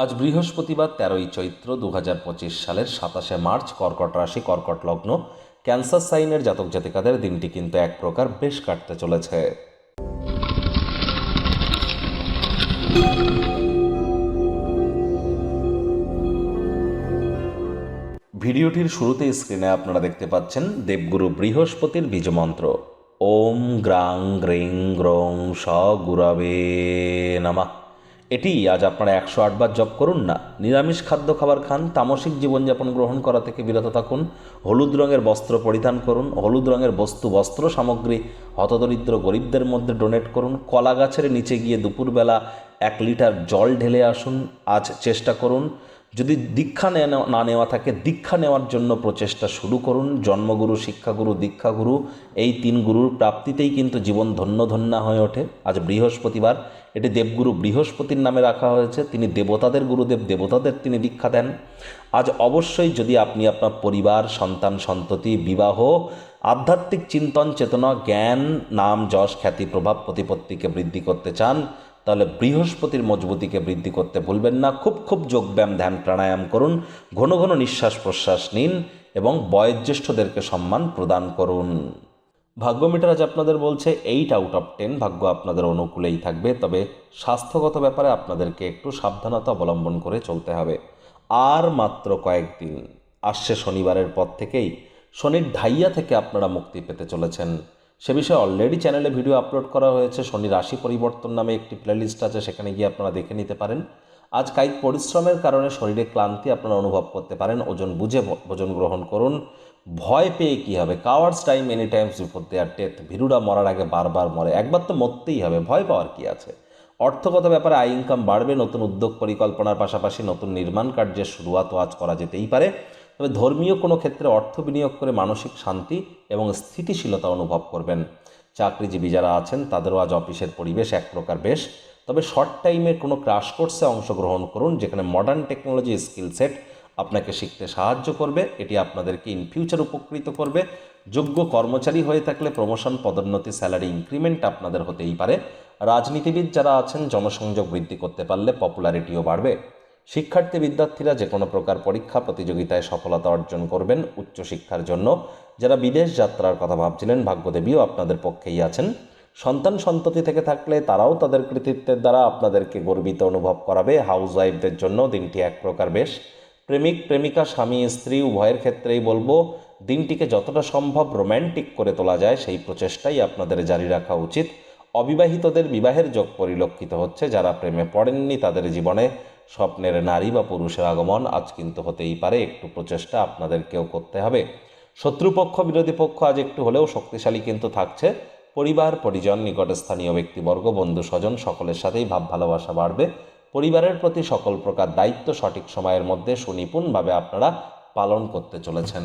আজ বৃহস্পতিবার 13ই চৈত্র 2025 সালের 27শে মার্চ। কর্কট রাশি, কর্কট লগ্ন, ক্যান্সার সাইনের জাতক জাতিকাদের দিনটি কিন্তু এক প্রকার বেশ কাটতে চলেছে। ভিডিওটির শুরুতে স্ক্রিনে আপনারা দেখতে পাচ্ছেন দেবগুরু বৃহস্পতির বীজমন্ত্র ওম গ্রাং গ্রিং গ্রং স গুরবে নমঃ। এটি আজ আপনারা 108 বার জপ করুন না। নিরামিষ খাদ্য খাবার খান, তামসিক জীবনযাপন গ্রহণ করা থেকে বিরত থাকুন, হলুদ রঙের বস্ত্র পরিধান করুন, হলুদ রঙের বস্ত্র সামগ্রী হতদরিদ্র গরিবদের মধ্যে ডোনেট করুন, কলা গাছের নিচে গিয়ে দুপুরবেলা 1 লিটার জল ঢেলে আসুন। আজ চেষ্টা করুন, যদি দীক্ষা না নেওয়া থাকে দীক্ষা নেওয়ার জন্য প্রচেষ্টা শুরু করুন। জন্মগুরু, শিক্ষাগুরু, দীক্ষাগুরু এই 3 গুরুর প্রাপ্তিতেই কিন্তু জীবন ধন্য ধন্য হয়ে ওঠে। আজ বৃহস্পতিবার, এটি দেবগুরু বৃহস্পতির নামে রাখা হয়েছে। তিনি দেবতাদের গুরুদেব, দেবতাদের তিনি দীক্ষা দেন। আজ অবশ্যই যদি আপনি আপনার পরিবার, সন্তান সন্ততি, বিবাহ, আধ্যাত্মিক চিন্তন চেতনা, জ্ঞান, নাম, যশ, খ্যাতি, প্রভাব, প্রতিপত্তিকে বৃদ্ধি করতে চান, তাহলে বৃহস্পতির মজবুতিকে বৃদ্ধি করতে ভুলবেন না। খুব যোগব্যায়াম, ধ্যান, প্রাণায়াম করুন, ঘন ঘন নিঃশ্বাস প্রশ্বাস নিন এবং বয়োজ্যেষ্ঠদেরকে সম্মান প্রদান করুন। ভাগ্য মিটার আজ আপনাদের বলছে 8 আউট অফ 10, ভাগ্য আপনাদের অনুকূলেই থাকবে। তবে স্বাস্থ্যগত ব্যাপারে আপনাদেরকে একটু সাবধানতা অবলম্বন করে চলতে হবে। আর মাত্র কয়েকদিন, আসছে শনিবারের পর থেকেই শনির ঢাইয়া থেকে আপনারা মুক্তি পেতে চলেছেন। সে বিষয়ে অলরেডি চ্যানেলে ভিডিও আপলোড করা হয়েছে। শনি রাশি পরিবর্তন নামে একটি প্লেলিস্ট আছে, সেখানে গিয়ে আপনারা দেখে নিতে পারেন। আজ কায়িক পরিশ্রমের কারণে শরীরে ক্লান্তি আপনারা অনুভব করতে পারেন। ওজন বুঝে ভোজন গ্রহণ করুন। ভয় পেয়ে কী হবে? Cowards time any times before their death. ভীরুরা মরার আগে বারবার মরে, একবার তো মরতেই হবে, ভয় পাওয়ার কী আছে? অর্থগত ব্যাপারে আয় ইনকাম বাড়বে। নতুন উদ্যোগ পরিকল্পনার পাশাপাশি নতুন নির্মাণ কার্যের শুরুয়াতও আজ করা যেতেই পারে। তবে ধর্মীয় কোনো ক্ষেত্রে অর্থ বিনিয়োগ করে মানসিক শান্তি এবং স্থিতিশীলতা অনুভব করবেন। চাকরিজীবী যারা আছেন তাদেরও আজ অফিসের পরিবেশ এক প্রকার বেশ। তবে শর্ট টাইমে কোনো ক্রাশ কোর্সে অংশগ্রহণ করুন, যেখানে মডার্ন টেকনোলজি স্কিল সেট আপনাকে শিখতে সাহায্য করবে। এটি আপনাদেরকে ইন ফিউচার উপকৃত করবে। যোগ্য কর্মচারী হয়ে থাকলে প্রমোশন, পদোন্নতি, স্যালারি ইনক্রিমেন্ট আপনাদের হতেই পারে। রাজনীতিবিদ যারা আছেন জনসংযোগ বৃদ্ধি করতে পারলে পপুলারিটিও বাড়বে। শিক্ষার্থী বিদ্যার্থীরা যে কোনো প্রকার পরীক্ষা প্রতিযোগিতায় সফলতা অর্জন করবেন। উচ্চশিক্ষার জন্য যারা বিদেশ যাত্রার কথা ভাবছিলেন, ভাগ্যদেবীও আপনাদের পক্ষেই আছেন। সন্তান সন্ততি থেকে থাকলে তারাও তাদের কৃতিত্বের দ্বারা আপনাদেরকে গর্বিত অনুভব করাবে। হাউস ওয়াইফদের জন্য দিনটি এক প্রকার বেশ। প্রেমিক প্রেমিকা, স্বামী স্ত্রী উভয়ের ক্ষেত্রেই বলবো দিনটিকে যতটা সম্ভব রোম্যান্টিক করে তোলা যায় সেই প্রচেষ্টাই আপনাদের জারি রাখা উচিত। অবিবাহিতদের বিবাহের যোগ পরিলক্ষিত হচ্ছে। যারা প্রেমে পড়েননি তাদের জীবনে স্বপ্নের নারী বা পুরুষের আগমন আজ কিন্তু হতেই পারে। একটু প্রচেষ্টা আপনাদেরকেও করতে হবে। শত্রুপক্ষ, বিরোধী পক্ষ আজ একটু হলেও শক্তিশালী কিন্তু থাকছে। পরিবার, পরিজন, নিকটস্থানীয় ব্যক্তিবর্গ, বন্ধু স্বজন সকলের সাথেই ভাব ভালোবাসা বাড়বে। পরিবারের প্রতি সকল প্রকার দায়িত্ব সঠিক সময়ের মধ্যে সুনিপুণভাবে আপনারা পালন করতে চলেছেন।